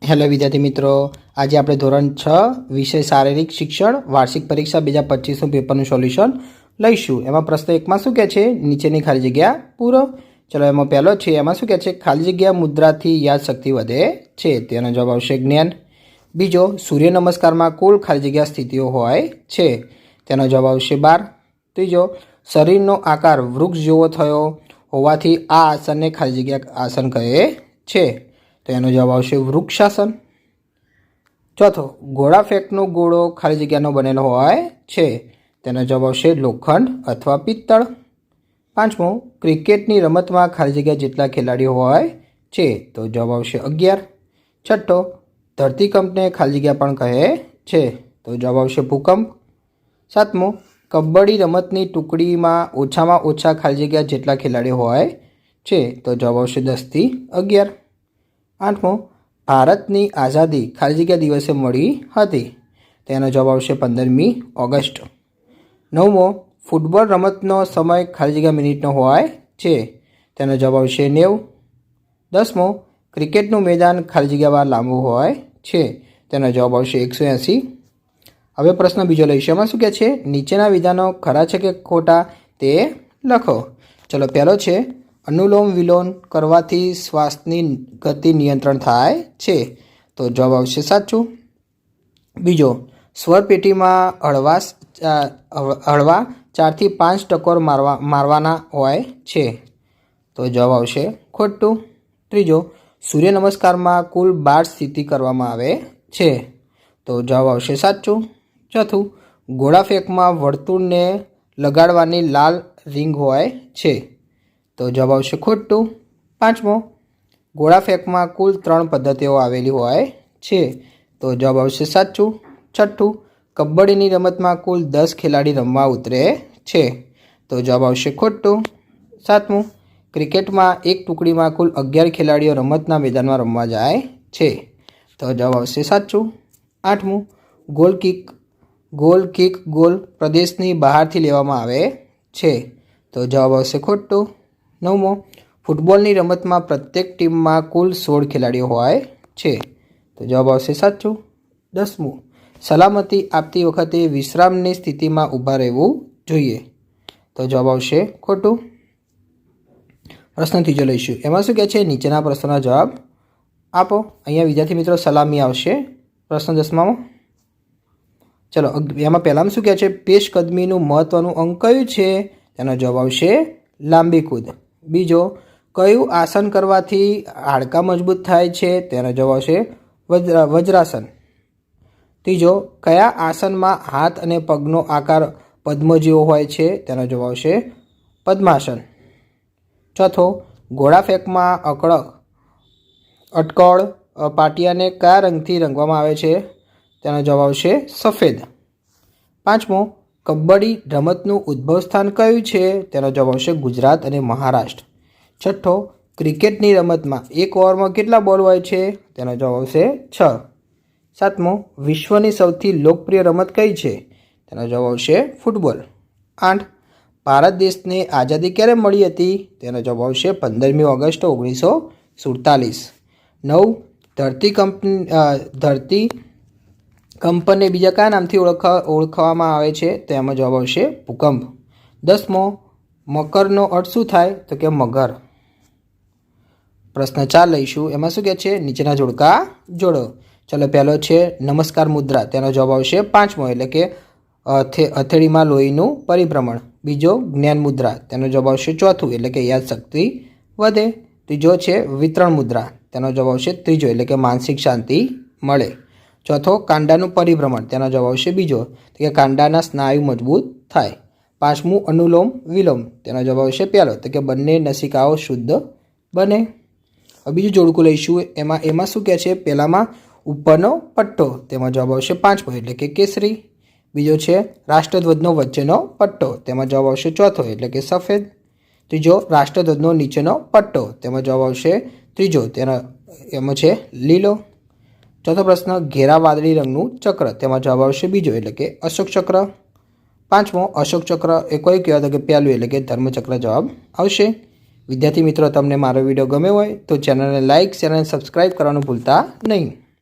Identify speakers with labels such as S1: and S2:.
S1: Hello વિદ્યાર્થી મિત્રો, આજે આપણે ધોરણ 6 વિષય શારીરિક શિક્ષણ વાર્ષિક પરીક્ષા 2025નું પેપરનું સોલ્યુશન લઈશું। એમાં પ્રશ્ન 1માં શું કહે છે? નીચેની ખાલી જગ્યા પૂરો। ચલો, એમાં પહેલો છે, એમાં શું કહે છે? ખાલી જગ્યા મુદ્રાથી યાદશક્તિ વધે છે, તેનો જવાબ આવશે જ્ઞાન। બીજો, સૂર્ય નમસ્કારમાં કુલ ખાલી જગ્યા સ્થિતિઓ હોય છે, તેનો જવાબ આવશે 12। ત્રીજો, શરીરનો આકાર વૃક્ષ જેવો થયો હોવાથી આ આસનને ખાલી જગ્યા આસન કહે છે, તો એનો જવાબ આવશે વૃક્ષાસન। ચોથો, ઘોડા ફેંકનો ઘોડો ખાલી જગ્યાનો બનેલો હોય છે, તેનો જવાબ આવશે લોખંડ અથવા પિત્તળ। પાંચમો, ક્રિકેટની રમતમાં ખાલી જગ્યા જેટલા ખેલાડીઓ હોય છે, તો જવાબ આવશે 11। છઠ્ઠો, ધરતીકંપને ખાલી જગ્યા પણ કહે છે, તો જવાબ આવશે ભૂકંપ। સાતમો, કબડ્ડી રમતની ટુકડીમાં ઓછા ખાલી જગ્યા જેટલા ખેલાડીઓ હોય છે, તો જવાબ આવશે 10 થી 11। આઠમો, ભારતની આઝાદી ખાલી જગ્યા દિવસે મળી હતી, તેનો જવાબ આવશે 15મી ઓગસ્ટ। નવમો, ફૂટબોલ રમતનો સમય ખાલી જગ્યા મિનિટનો હોય છે, તેનો જવાબ આવશે 90। દસમો, ક્રિકેટનું મેદાન ખાલી જગ્યામાં લાંબુ હોય છે, તેનો જવાબ આવશે 180। હવે પ્રશ્ન બીજો લઈશું। એમાં શું કહે છે? નીચેના વિધાનો ખરા છે કે ખોટા તે લખો। ચલો, પહેલો છે, અનુલોમ વિલોમ કરવાથી શ્વાસની ગતિ નિયંત્રણ થાય છે, તો જવાબ આવશે સાચું। બીજો, સ્વર પેટીમાં હળવા 4 થી 5 ટકોર મારવાના હોય છે, તો જવાબ આવશે ખોટું। ત્રીજો, સૂર્ય નમસ્કારમાં કુલ 12 સ્થિતિ કરવામાં આવે છે, તો જવાબ આવશે સાચું। ચોથું, ઘોડા ફેંકમાં વર્તુળને લગાડવાની લાલ રીંગ હોય છે, તો જવાબ આવશે ખોટું। પાંચમો, ઘોડા ફેંકમાં કુલ 3 પદ્ધતિઓ આવેલી હોય છે, તો જવાબ આવશે સાચું। છઠ્ઠું, કબડ્ડીની રમતમાં કુલ 10 ખેલાડી રમવા ઉતરે છે, તો જવાબ આવશે ખોટું। સાતમું, ક્રિકેટમાં એક ટુકડીમાં કુલ 11 ખેલાડીઓ રમતના મેદાનમાં રમવા જાય છે, તો જવાબ આવશે સાચું। આઠમું, ગોલ કિક ગોલ પ્રદેશની બહારથી લેવામાં આવે છે, તો જવાબ આવશે ખોટું। નવમો, ફૂટબોલની રમતમાં પ્રત્યેક ટીમમાં કુલ 16 ખેલાડીઓ હોય છે, તો જવાબ આવશે સાચું। દસમું, સલામતી આપતી વખતે વિશ્રામની સ્થિતિમાં ઊભા રહેવું જોઈએ, તો જવાબ આવશે ખોટું। પ્રશ્ન ત્રીજો લઈશું। એમાં શું કહે છે? નીચેના પ્રશ્નોના જવાબ આપો। અહીંયા વિદ્યાર્થી મિત્રો સલામી આવશે પ્રશ્ન 10માં। ચલો, એમાં પહેલામાં શું કહે છે? પેશકદમીનું મહત્વનું અંગ કયું છે? તેનો જવાબ આવશે લાંબી કૂદ। બીજો, કયું આસન કરવાથી હાડકાં મજબૂત થાય છે? તેનો જવાબ આવશે વજ્રાસન। ત્રીજો, કયા આસનમાં હાથ અને પગનો આકાર પદ્મ જેવો હોય છે? તેનો જવાબ આવશે પદ્માસન। ચોથો, ઘોડા ફેંકમાં અટકળ પાટિયાને કયા રંગથી રંગવામાં આવે છે? તેનો જવાબ આવશે સફેદ। પાંચમો, કબડ્ડી રમતનું ઉદ્ભવ સ્થાન કયું છે? તેનો જવાબ આવશે ગુજરાત અને મહારાષ્ટ્ર। છઠ્ઠો, ક્રિકેટની રમતમાં એક ઓવરમાં કેટલા બોલ હોય છે? તેનો જવાબ આવશે 6। સાતમો, વિશ્વની સૌથી લોકપ્રિય રમત કઈ છે? તેનો જવાબ આવશે ફૂટબોલ। 8, ભારત દેશને આઝાદી ક્યારે મળી હતી? તેનો જવાબ આવશે 15મી ઓગસ્ટ 1947। 9, ધરતીકંપને બીજા કયા નામથી ઓળખવામાં આવે છે? તેમાં જવાબ આવશે ભૂકંપ। 10મો, મકરનો અર્થ શું થાય? તો કે મગર। પ્રશ્ન 4 લઈશું। એમાં શું કહે છે? નીચેના જોડકા જોડો। ચલો, પહેલો છે નમસ્કાર મુદ્રા, તેનો જવાબ આવશે 5મો, એટલે કે હથેળીમાં લોહીનું પરિભ્રમણ। બીજો, જ્ઞાન મુદ્રા, તેનો જવાબ આવશે 4થું, એટલે કે યાદશક્તિ વધે। ત્રીજો છે વિતરણ મુદ્રા, તેનો જવાબ આવશે 3જો, એટલે કે માનસિક શાંતિ મળે। ચોથો, કાંડાનું પરિભ્રમણ, તેનો જવાબ આવશે 2જો, એટલે કે કાંડાના સ્નાયુ મજબૂત થાય। 5મું, અનુલોમ વિલોમ, તેનો જવાબ આવશે 1લો, તો કે બંને નસિકાઓ શુદ્ધ બને। બીજું જોડકું લઈશું। એમાં શું કહે છે? પહેલામાં ઉપરનો પટ્ટો, તેમાં જવાબ આવશે 5મો, એટલે કે કેસરી। બીજો છે રાષ્ટ્રધ્વજનો વચ્ચેનો પટ્ટો, તેમાં જવાબ આવશે 4થો, એટલે કે સફેદ। ત્રીજો, રાષ્ટ્રધ્વજનો નીચેનો પટ્ટો, તેમાં જવાબ આવશે 3જો, એમાં છે લીલો। ચોથો પ્રશ્ન, ઘેરા વાદળી રંગનું ચક્ર, તેમાં જવાબ આવશે 2જો, એટલે કે અશોક ચક્ર। 5મો, અશોક ચક્ર એ કોઈ કહેવાય? તો કે પહેલું, એટલે કે ધર્મચક્ર જવાબ આવશે। વિદ્યાર્થી મિત્રો, તમને મારો વિડીયો ગમ્યો હોય તો ચેનલને લાઇક, શેર અને સબસ્ક્રાઈબ કરવાનું ભૂલતા નહીં।